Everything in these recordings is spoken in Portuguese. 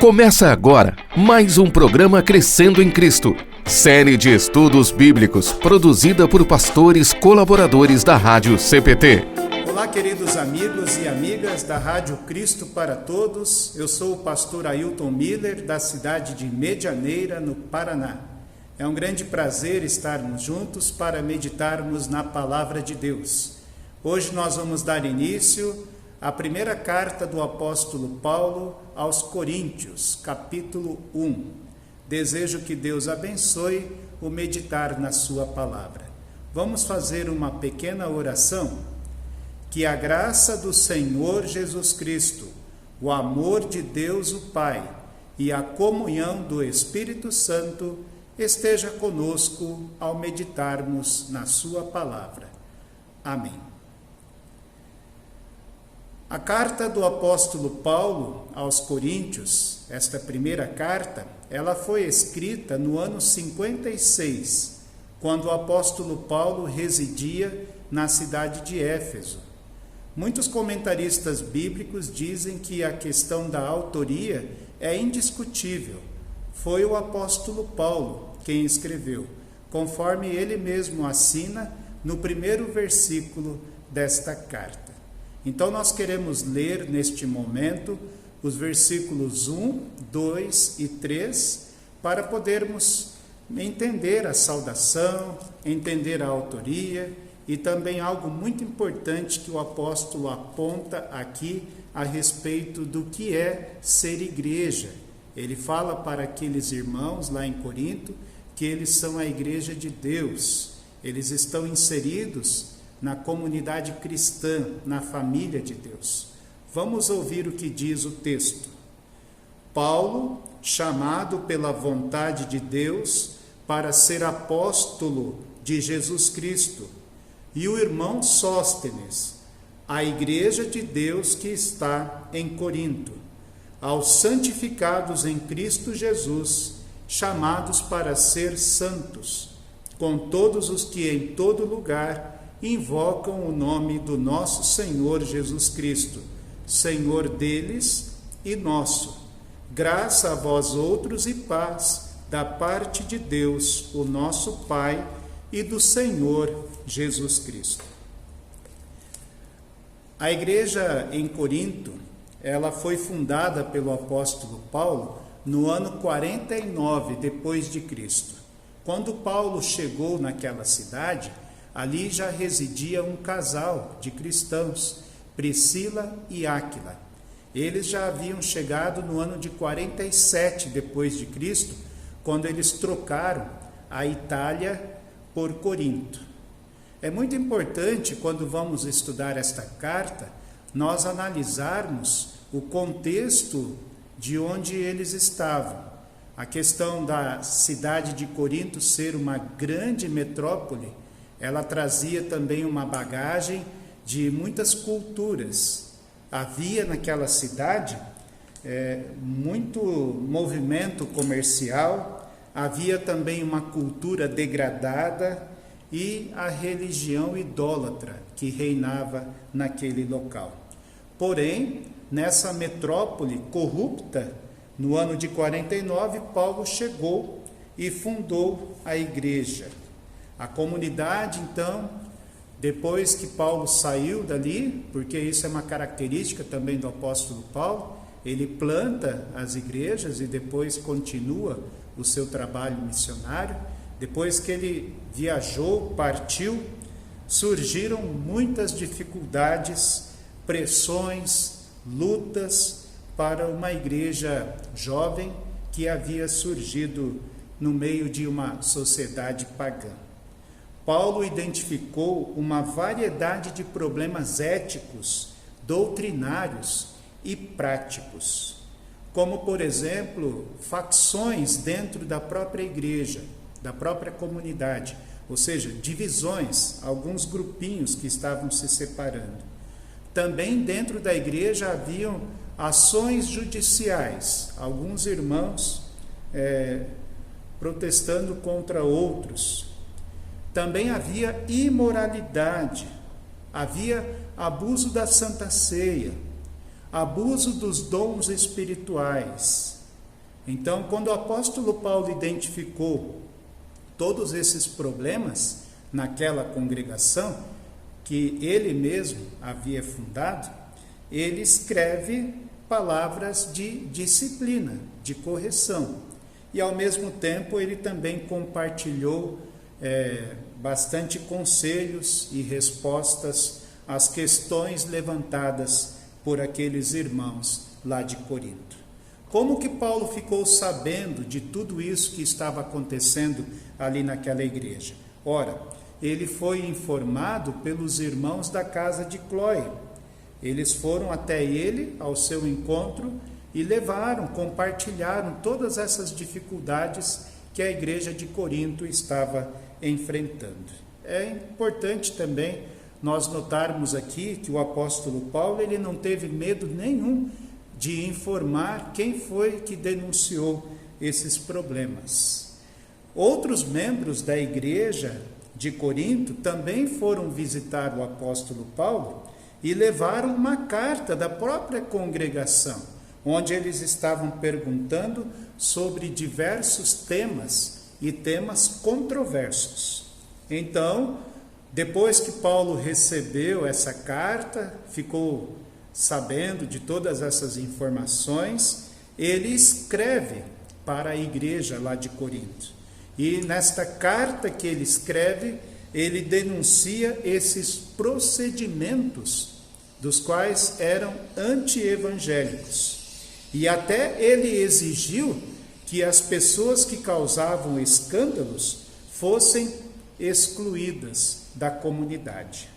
Começa agora mais um programa Crescendo em Cristo, série de estudos bíblicos produzida por pastores colaboradores da Rádio CPT. Olá, queridos amigos e amigas da Rádio Cristo para Todos. Eu sou o pastor Ailton Miller, da cidade de Medianeira, no Paraná. É um grande prazer estarmos juntos para meditarmos na Palavra de Deus. Hoje nós vamos dar início à primeira carta do apóstolo Paulo aos Coríntios, capítulo 1. Desejo que Deus abençoe o meditar na sua palavra. Vamos fazer uma pequena oração. Que a graça do Senhor Jesus Cristo, o amor de Deus o Pai e a comunhão do Espírito Santo esteja conosco ao meditarmos na sua palavra. Amém. A carta do apóstolo Paulo aos Coríntios, esta primeira carta, ela foi escrita no ano 56, quando o apóstolo Paulo residia na cidade de Éfeso. Muitos comentaristas bíblicos dizem que a questão da autoria é indiscutível. Foi o apóstolo Paulo quem escreveu, conforme ele mesmo assina no primeiro versículo desta carta. Então nós queremos ler neste momento os versículos 1, 2 e 3 para podermos entender a saudação, entender a autoria e também algo muito importante que o apóstolo aponta aqui a respeito do que é ser igreja. Ele fala para aqueles irmãos lá em Corinto que eles são a igreja de Deus, eles estão inseridos na comunidade cristã, na família de Deus. Vamos ouvir o que diz o texto. Paulo, chamado pela vontade de Deus para ser apóstolo de Jesus Cristo, e o irmão Sóstenes, a igreja de Deus que está em Corinto, aos santificados em Cristo Jesus, chamados para ser santos, com todos os que em todo lugar invocam o nome do nosso Senhor Jesus Cristo, Senhor deles e nosso. Graça a vós outros e paz da parte de Deus, o nosso Pai, e do Senhor Jesus Cristo. A igreja em Corinto, ela foi fundada pelo apóstolo Paulo no ano 49 depois de Cristo. Quando Paulo chegou naquela cidade, ali já residia um casal de cristãos, Priscila e Áquila. Eles já haviam chegado no ano de 47 depois de Cristo, quando eles trocaram a Itália por Corinto. É muito importante, quando vamos estudar esta carta, nós analisarmos o contexto de onde eles estavam. A questão da cidade de Corinto ser uma grande metrópole, ela trazia também uma bagagem de muitas culturas. Havia naquela cidade muito movimento comercial, havia também uma cultura degradada e a religião idólatra que reinava naquele local. Porém, nessa metrópole corrupta, no ano de 49, Paulo chegou e fundou a igreja. A comunidade, então, depois que Paulo saiu dali, porque isso é uma característica também do apóstolo Paulo, ele planta as igrejas e depois continua o seu trabalho missionário. Depois que ele viajou, partiu, surgiram muitas dificuldades, pressões, lutas para uma igreja jovem que havia surgido no meio de uma sociedade pagã. Paulo identificou uma variedade de problemas éticos, doutrinários e práticos, como, por exemplo, facções dentro da própria igreja, da própria comunidade, ou seja, divisões, alguns grupinhos que estavam se separando. Também dentro da igreja haviam ações judiciais, alguns irmãos protestando contra outros. Também havia imoralidade, havia abuso da Santa Ceia, abuso dos dons espirituais, Então, quando o apóstolo Paulo identificou todos esses problemas naquela congregação que ele mesmo havia fundado, ele escreve palavras de disciplina, de correção. E ao mesmo tempo ele também compartilhou bastante conselhos e respostas às questões levantadas por aqueles irmãos lá de Corinto. Como que Paulo ficou sabendo de tudo isso que estava acontecendo ali naquela igreja? Ora, ele foi informado pelos irmãos da casa de Cloé. Eles foram até ele, ao seu encontro, e compartilharam todas essas dificuldades que a igreja de Corinto estava enfrentando. É importante também nós notarmos aqui que o apóstolo Paulo ele não teve medo nenhum de informar quem foi que denunciou esses problemas. Outros membros da igreja de Corinto também foram visitar o apóstolo Paulo e levaram uma carta da própria congregação, onde eles estavam perguntando sobre diversos temas e temas controversos. Então, depois que Paulo recebeu essa carta, ficou sabendo de todas essas informações, ele escreve para a igreja lá de Corinto. E nesta carta que ele escreve, ele denuncia esses procedimentos dos quais eram anti-evangélicos. E até ele exigiu que as pessoas que causavam escândalos fossem excluídas da comunidade.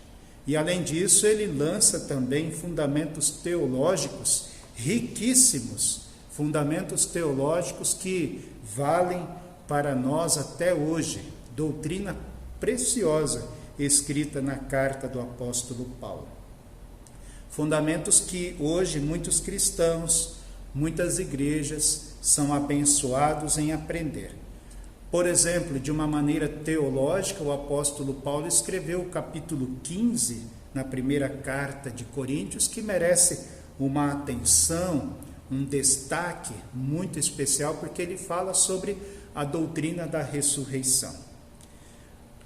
E além disso, ele lança também fundamentos teológicos riquíssimos, fundamentos teológicos que valem para nós até hoje, doutrina preciosa escrita na carta do apóstolo Paulo. Fundamentos que hoje muitos cristãos, muitas igrejas são abençoados em aprender. Por exemplo, de uma maneira teológica, o apóstolo Paulo escreveu o capítulo 15, na primeira carta de Coríntios, que merece uma atenção, um destaque muito especial, porque ele fala sobre a doutrina da ressurreição.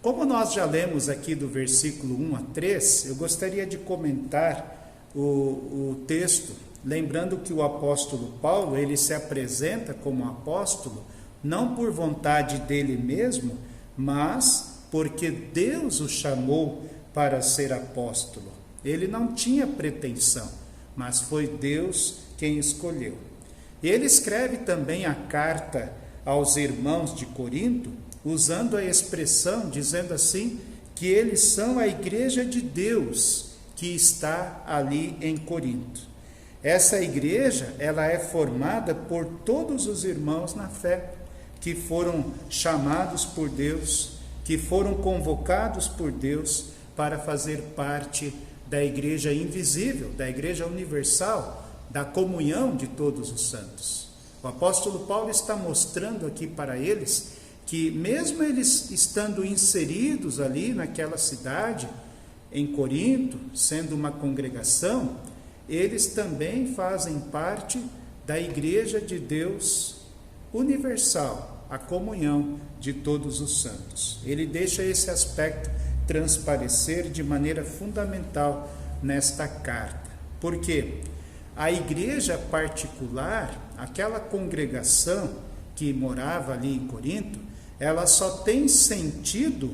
Como nós já lemos aqui do versículo 1 a 3, eu gostaria de comentar o texto, lembrando que o apóstolo Paulo, ele se apresenta como apóstolo, não por vontade dele mesmo, mas porque Deus o chamou para ser apóstolo. Ele não tinha pretensão, mas foi Deus quem escolheu. Ele escreve também a carta aos irmãos de Corinto, usando a expressão, dizendo assim, que eles são a igreja de Deus que está ali em Corinto. Essa igreja, ela é formada por todos os irmãos na fé, que foram chamados por Deus, que foram convocados por Deus para fazer parte da igreja invisível, da igreja universal, da comunhão de todos os santos. O apóstolo Paulo está mostrando aqui para eles que mesmo eles estando inseridos ali naquela cidade, em Corinto, sendo uma congregação, eles também fazem parte da igreja de Deus universal, a comunhão de todos os santos. Ele deixa esse aspecto transparecer de maneira fundamental nesta carta. Por quê? A igreja particular, aquela congregação que morava ali em Corinto, ela só tem sentido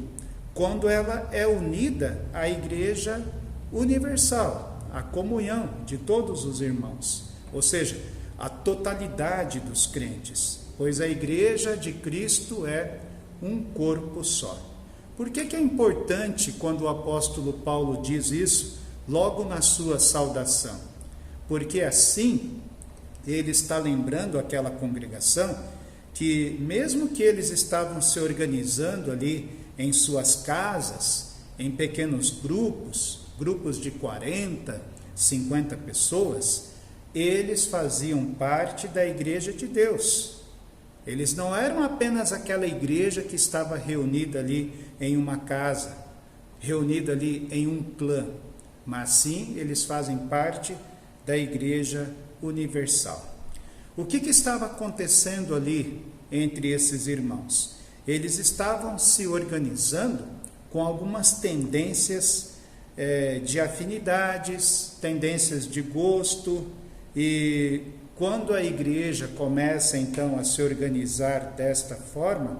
quando ela é unida à igreja universal, a comunhão de todos os irmãos, ou seja, a totalidade dos crentes, pois a igreja de Cristo é um corpo só. Por que é importante quando o apóstolo Paulo diz isso logo na sua saudação? Porque assim ele está lembrando aquela congregação que mesmo que eles estavam se organizando ali em suas casas, em pequenos grupos de 40, 50 pessoas, eles faziam parte da igreja de Deus. Eles não eram apenas aquela igreja que estava reunida ali em uma casa, reunida ali em um clã, mas sim eles fazem parte da igreja universal. O que estava acontecendo ali entre esses irmãos? Eles estavam se organizando com algumas tendências de afinidades, tendências de gosto, e quando a igreja começa então a se organizar desta forma,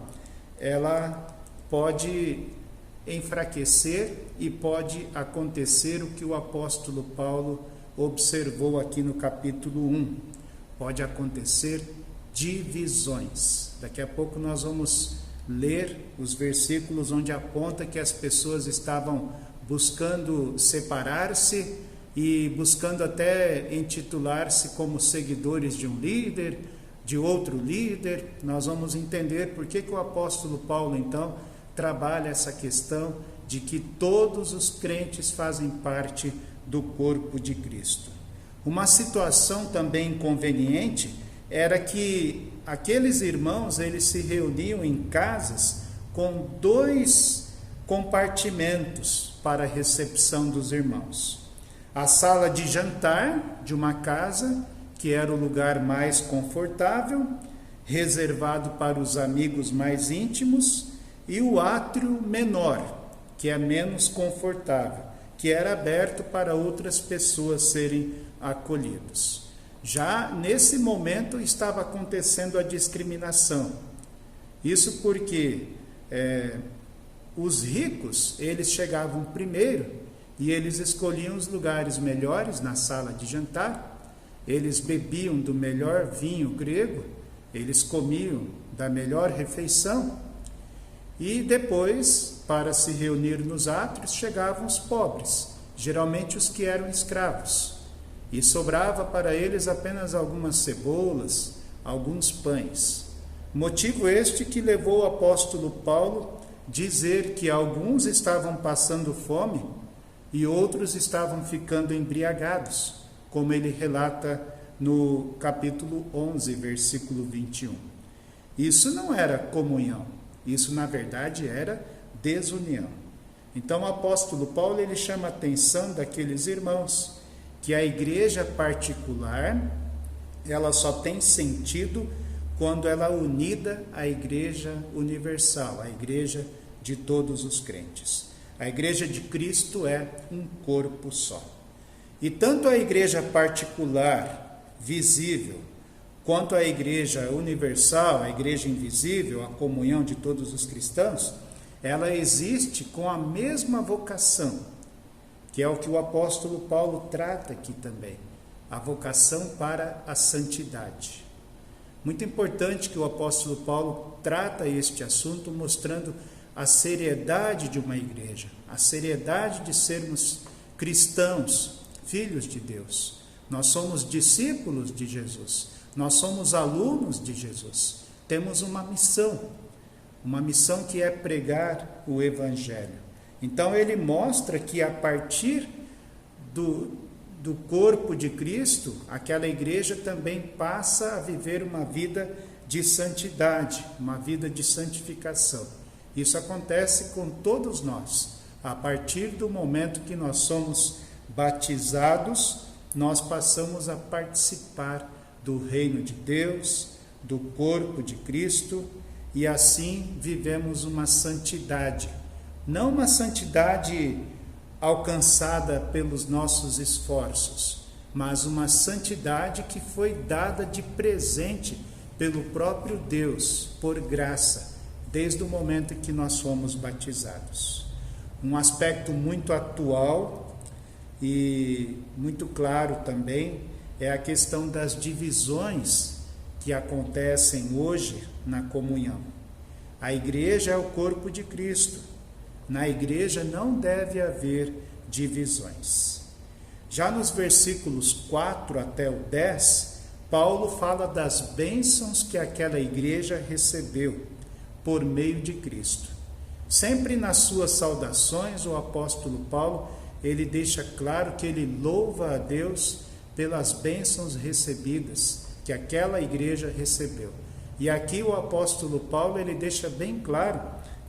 ela pode enfraquecer e pode acontecer o que o apóstolo Paulo observou aqui no capítulo 1. Pode acontecer divisões. Daqui a pouco nós vamos ler os versículos onde aponta que as pessoas estavam buscando separar-se e buscando até intitular-se como seguidores de um líder, de outro líder. Nós vamos entender por que o apóstolo Paulo, então, trabalha essa questão de que todos os crentes fazem parte do corpo de Cristo. Uma situação também inconveniente era que aqueles irmãos, eles se reuniam em casas com 2 compartimentos para a recepção dos irmãos. A sala de jantar de uma casa, que era o lugar mais confortável, reservado para os amigos mais íntimos, e o átrio menor, que é menos confortável, que era aberto para outras pessoas serem acolhidos. Já nesse momento estava acontecendo a discriminação. Isso porque os ricos, eles chegavam primeiro e eles escolhiam os lugares melhores na sala de jantar, eles bebiam do melhor vinho grego, eles comiam da melhor refeição, e depois, para se reunir nos átrios, chegavam os pobres, geralmente os que eram escravos, e sobrava para eles apenas algumas cebolas, alguns pães. Motivo este que levou o apóstolo Paulo dizer que alguns estavam passando fome e outros estavam ficando embriagados, como ele relata no capítulo 11, versículo 21. Isso não era comunhão, isso na verdade era desunião. Então o apóstolo Paulo, ele chama a atenção daqueles irmãos que a igreja particular, ela só tem sentido quando ela é unida à igreja universal, à igreja de todos os crentes. A igreja de Cristo é um corpo só. E tanto a igreja particular, visível, quanto a igreja universal, a igreja invisível, a comunhão de todos os cristãos, ela existe com a mesma vocação, que é o que o apóstolo Paulo trata aqui também, a vocação para a santidade. Muito importante que o apóstolo Paulo trata este assunto, mostrando a seriedade de uma igreja, a seriedade de sermos cristãos, filhos de Deus. Nós somos discípulos de Jesus, nós somos alunos de Jesus. Temos uma missão que é pregar o Evangelho. Então ele mostra que a partir do corpo de Cristo, aquela igreja também passa a viver uma vida de santidade, uma vida de santificação. Isso acontece com todos nós. A partir do momento que nós somos batizados, nós passamos a participar do reino de Deus, do corpo de Cristo, e assim vivemos uma santidade. Não uma santidade alcançada pelos nossos esforços, mas uma santidade que foi dada de presente pelo próprio Deus, por graça, desde o momento em que nós fomos batizados. Um aspecto muito atual e muito claro também é a questão das divisões que acontecem hoje na comunhão. A igreja é o corpo de Cristo. Na igreja não deve haver divisões. Já nos versículos 4 até o 10, Paulo fala das bênçãos que aquela igreja recebeu por meio de Cristo. Sempre nas suas saudações, o apóstolo Paulo, ele deixa claro que ele louva a Deus pelas bênçãos recebidas que aquela igreja recebeu. E aqui o apóstolo Paulo, ele deixa bem claro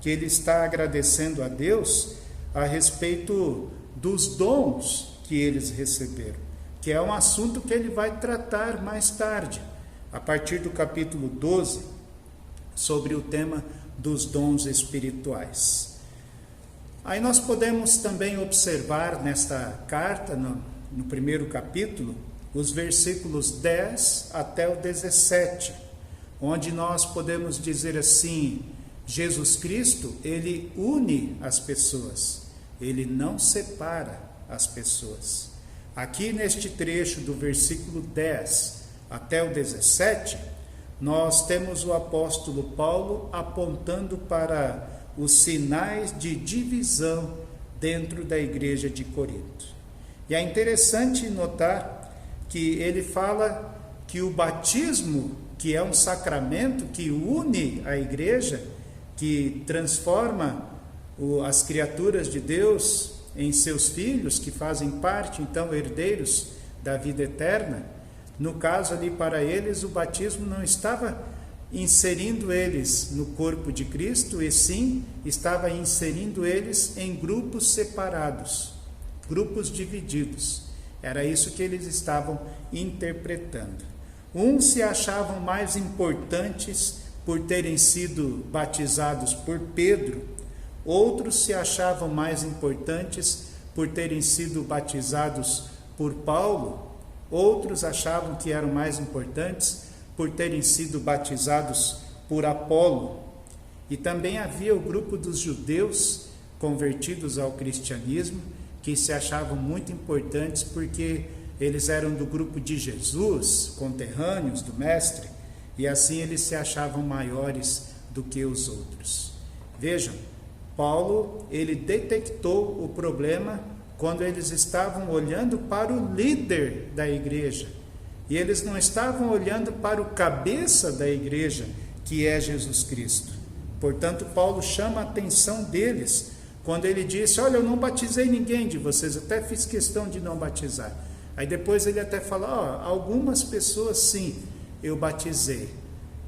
que ele está agradecendo a Deus a respeito dos dons que eles receberam, que é um assunto que ele vai tratar mais tarde. a partir do capítulo 12, sobre o tema dos dons espirituais. Aí nós podemos também observar nesta carta, no primeiro capítulo, os versículos 10 até o 17, onde nós podemos dizer assim: Jesus Cristo, ele une as pessoas, ele não separa as pessoas. Aqui neste trecho do versículo 10 até o 17, nós temos o apóstolo Paulo apontando para os sinais de divisão dentro da igreja de Corinto. E é interessante notar que ele fala que o batismo, que é um sacramento que une a igreja, que transforma as criaturas de Deus em seus filhos, que fazem parte, então, herdeiros da vida eterna. No caso ali, para eles, o batismo não estava inserindo eles no corpo de Cristo, e sim estava inserindo eles em grupos separados, grupos divididos. Era isso que eles estavam interpretando. Uns se achavam mais importantes por terem sido batizados por Pedro, outros se achavam mais importantes por terem sido batizados por Paulo, outros achavam que eram mais importantes por terem sido batizados por Apolo. E também havia o grupo dos judeus convertidos ao cristianismo, que se achavam muito importantes porque eles eram do grupo de Jesus, conterrâneos do mestre, e assim eles se achavam maiores do que os outros. Vejam, Paulo, ele detectou o problema quando eles estavam olhando para o líder da igreja, e eles não estavam olhando para o cabeça da igreja, que é Jesus Cristo. Portanto, Paulo chama a atenção deles quando ele disse: olha, eu não batizei ninguém de vocês, até fiz questão de não batizar. Aí depois ele até fala: algumas pessoas sim, eu batizei.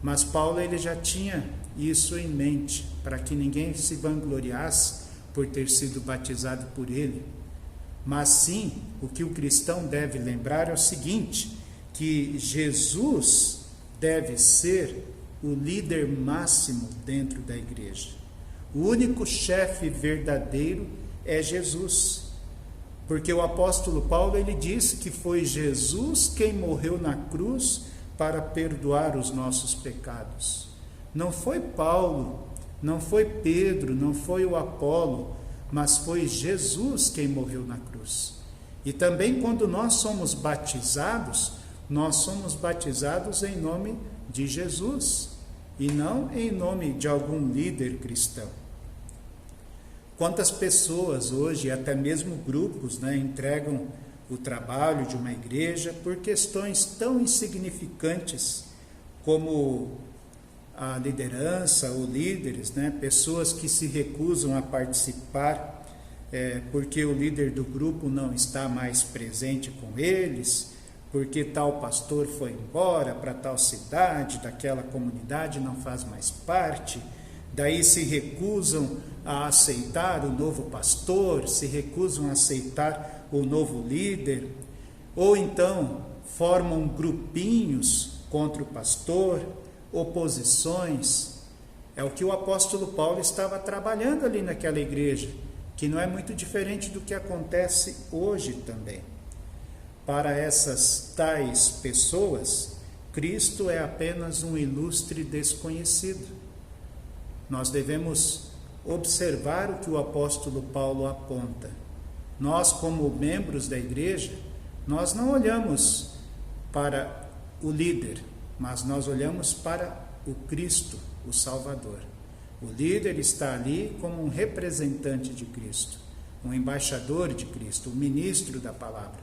Mas Paulo, ele já tinha isso em mente, para que ninguém se vangloriasse por ter sido batizado por ele. Mas sim, o que o cristão deve lembrar é o seguinte: que Jesus deve ser o líder máximo dentro da igreja. O único chefe verdadeiro é Jesus. Porque o apóstolo Paulo, ele disse que foi Jesus quem morreu na cruz para perdoar os nossos pecados. Não foi Paulo, não foi Pedro, não foi o Apolo, mas foi Jesus quem morreu na cruz. E também quando nós somos batizados em nome de Jesus, e não em nome de algum líder cristão. Quantas pessoas hoje, até mesmo grupos, entregam o trabalho de uma igreja por questões tão insignificantes como a liderança ou líderes, pessoas que se recusam a participar porque o líder do grupo não está mais presente com eles, porque tal pastor foi embora para tal cidade, daquela comunidade não faz mais parte, daí se recusam a aceitar o novo pastor, se recusam a aceitar o novo líder, ou então formam grupinhos contra o pastor, oposições. É o que o apóstolo Paulo estava trabalhando ali naquela igreja, que não é muito diferente do que acontece hoje também. Para essas tais pessoas, Cristo é apenas um ilustre desconhecido. Nós devemos observar o que o apóstolo Paulo aponta. Nós, como membros da igreja, nós não olhamos para o líder, mas nós olhamos para o Cristo, o Salvador. O líder está ali como um representante de Cristo, um embaixador de Cristo, um ministro da palavra.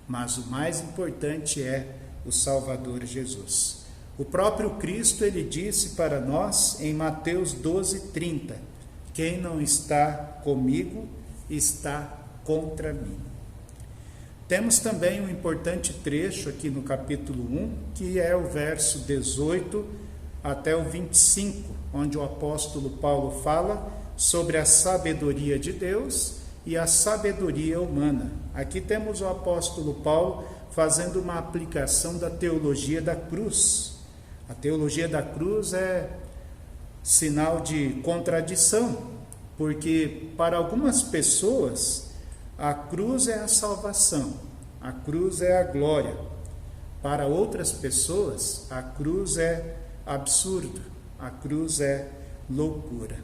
Mas o mais importante é o Salvador Jesus. O próprio Cristo, ele disse para nós em Mateus 12:30, quem não está comigo está contra mim. Temos também um importante trecho aqui no capítulo 1, que é o verso 18 até o 25, onde o apóstolo Paulo fala sobre a sabedoria de Deus e a sabedoria humana. Aqui temos o apóstolo Paulo fazendo uma aplicação da teologia da cruz. A teologia da cruz é sinal de contradição, porque para algumas pessoas a cruz é a salvação, a cruz é a glória. Para outras pessoas a cruz é absurdo, a cruz é loucura.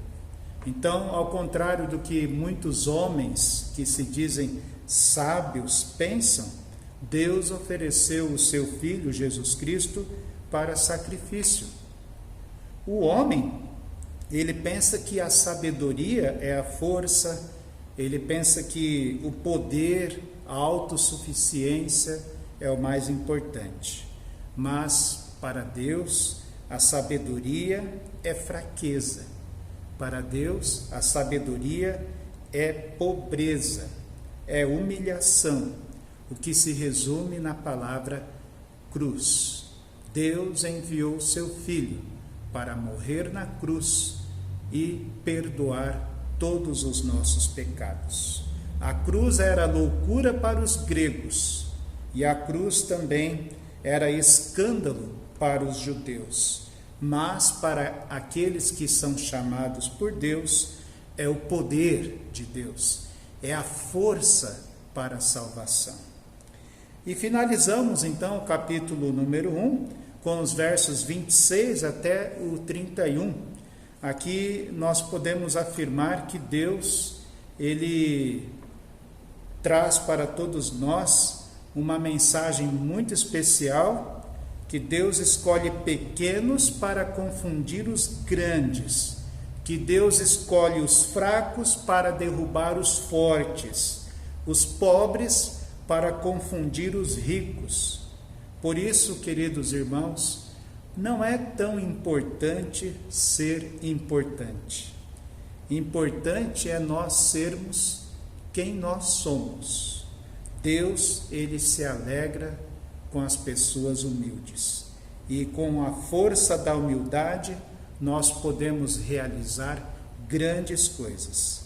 Então, ao contrário do que muitos homens que se dizem sábios pensam, Deus ofereceu o seu Filho Jesus Cristo para sacrifício. O homem, ele pensa que a sabedoria é a força, ele pensa que o poder, a autossuficiência é o mais importante. Mas, para Deus, a sabedoria é fraqueza. Para Deus, a sabedoria é pobreza, é humilhação, o que se resume na palavra cruz. Deus enviou seu Filho para morrer na cruz e perdoar todos os nossos pecados. A cruz era loucura para os gregos e a cruz também era escândalo para os judeus. Mas para aqueles que são chamados por Deus, é o poder de Deus, é a força para a salvação. E finalizamos então o capítulo número 1, com os versos 26 até o 31. Aqui nós podemos afirmar que Deus, Ele traz para todos nós uma mensagem muito especial, que Deus escolhe pequenos para confundir os grandes, que Deus escolhe os fracos para derrubar os fortes, os pobres para confundir os ricos. Por isso, queridos irmãos, não é tão importante ser importante. Importante é nós sermos quem nós somos. Deus, Ele se alegra com as pessoas humildes. E com a força da humildade, nós podemos realizar grandes coisas.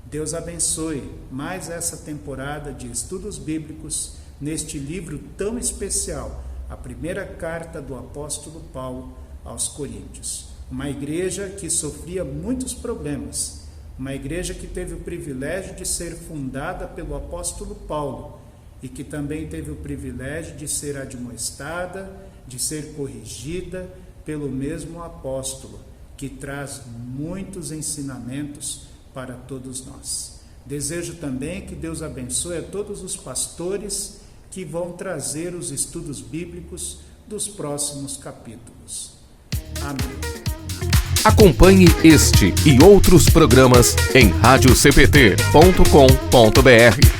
Deus abençoe mais essa temporada de estudos bíblicos neste livro tão especial, a primeira carta do apóstolo Paulo aos Coríntios. Uma igreja que sofria muitos problemas, uma igreja que teve o privilégio de ser fundada pelo apóstolo Paulo e que também teve o privilégio de ser admoestada, de ser corrigida pelo mesmo apóstolo, que traz muitos ensinamentos para todos nós. Desejo também que Deus abençoe a todos os pastores que vão trazer os estudos bíblicos dos próximos capítulos. Amém. Acompanhe este e outros programas em radiocpt.com.br.